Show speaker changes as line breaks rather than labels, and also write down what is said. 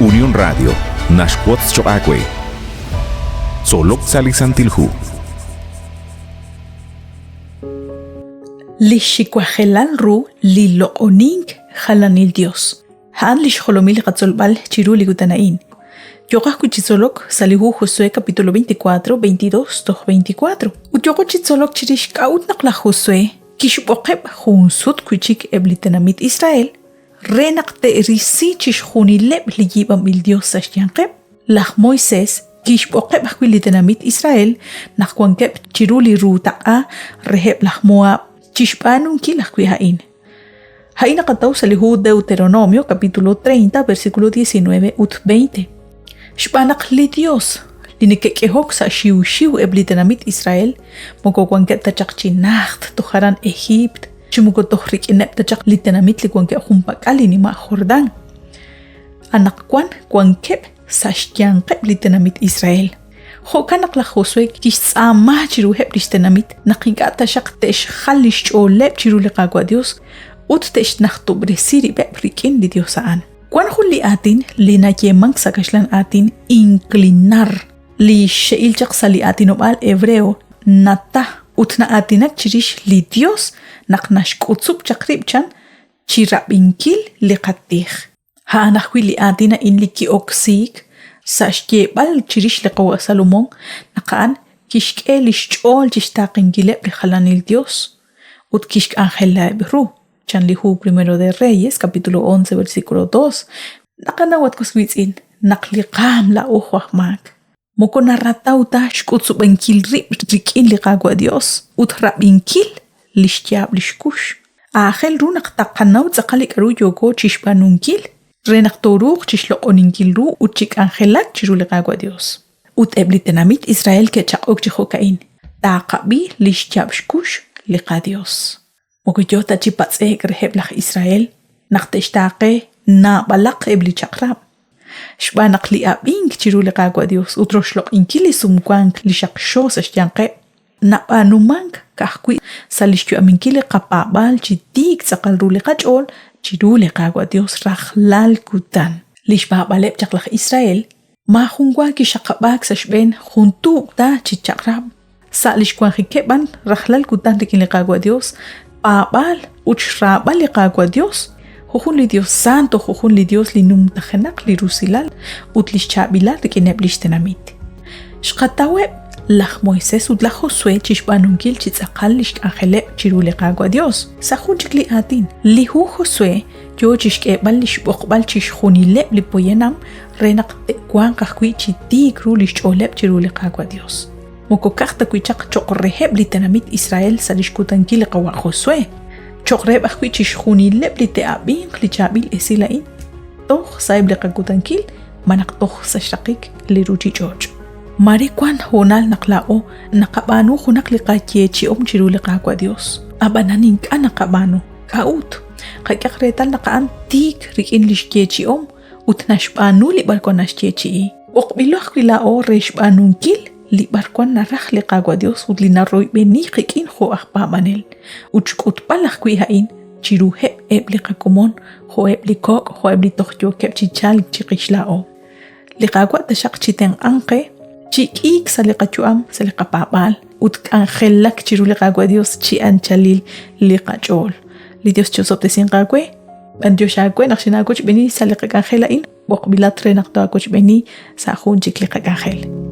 Unión Radio, Nashquots Choacue. Solok Salisantilhu.
Lixikwajelal ru liloqoning jalanil Dios. Han lixjolomil gatzolbal chiruli gutanain. Yoga kuchitzolok salihu Josué capítulo 24, 22-24. Utyogo chitzolok chirish kaut nakla Josué. Kishboqeb junsut kuchik eblitenamit Israel. Renakte risi chishjunileb ligibam il Dios sashyanqeb. Lach Moisés kishboqeb akwilitenamit Israel. Nakwankeb chiruli ruta'a reheb lach Moab. Chishpanun kilakwihain. Haina kataw salihu Deuteronomio capítulo 30 versículo 19 ut 20. Shpanak li Dios linikekehok sa shiu eblitenamit Israel mokokwanket tachak chinacht toharan Egypt chimukotohrik inep tachak litenamit likwanke humpakali ni ma Jordan anakwan kwankep sa shyanqep litenamit Israel hokanak la Josué kisama chiruhep litenamit nakigata shak tesh khalish olep chiruliqagwa Dios ut tesh nachtobresiri beprikin li Diosaan. Kwan huli atin linayemang sa kaslan atin inclinar li sheilchak sa li atin obal hebreo nata utna atinak chirish li Dios naknashkutsup chakrib chan chirabinkil li qatih. Haanakwi li atina in li kioksik sa shkebal chirish li qawa Salomon nakaan kishke li shchol chishtaqingileb li khalanil Dios ut kishk angela ebru. Chanlihu primero de Reyes, capítulo 11, versículo 2. Nakanawat kuswitzin, nakliqam la uhuahmak. Moko narratauta shkutsu bankil rikin liqagwa Dios. Utrap inkil lishtiab lishkush. Akhel ru naqtaqanaut zakalik aru yogo chishpanunkil. Renaqtoruk chishloqoninkil ru uchik angelak chiru liqagwa Dios. Ut eblitenamit Israel ke chaqok chihokain. Taqabi lishtiab shkush liqa Dios. Mokuyota chipatse greheblah Israel naqteshtaqe na balaq ebli chakrab shbanak li abing chirule qagwa Dios utroshloq inkili sumkwank li shaqshos ashyanqe na anumank kahkwi salishtu aminkili qapabal chitik tsaqalrule qachol chirule qagwa Dios rakhlal kutan lishbabaleb chaqlah Israel ma khungwa ki shaqabak sashben khuntu ta chichakrab salishkwan khikeban rakhlal kutan rikin qagwa Dios Babal uchrabal liqagwa Dios jujun li Dios santo jujun li Dios li numtajenak li rusilal utlishchabilal rikineblishtenamit shqatawe lach Moisés ut lach Josué chishbanunkil chitzaqal lishkangeleb chiru liqagwa Dios sajunchik li atin lihu Josué yo chishkebal lishboqbal chishjunileb li poyenam renaq tekwan qahkwi chitik ru lishcholeb chiru liqagwa Dios Mokokakta kuichak chokreheb litenamit Israel salishkutankil qawa Josué. Chokreb akhwi chishjunileb liteabin klichabil esilain. Toh saib liqakutankil manak toh sashaqik liruji George. Marikwan honal naklao nakabanu hunak liqayechi chiru liqaqwa Dios. Abananin ka nakabanu kaut. Qaykaqretal naqaan tik rikin lishkechi utnashbanu li balkonashkechi. Oqbilu akhwilao reshbanunkil li barkwan naraj li qagwa Dios ut li narroy beni qikin jo ahpamanel uchkut palaj kwihain chiruheb ebli qakomon jo ebli kok jo ebli tohyo kep chichal chiqishlao li qagwa tashaq chiten anqe chikik saliqachuam saliqapabal ut angelak chiru li qagwa Dios chi anchalil li qachol li Dios chosop tesin qagwe bandio shagwe naqshina koch beni saliqa angelain waqbilat renaqto koch beni sa khun chikli qagangel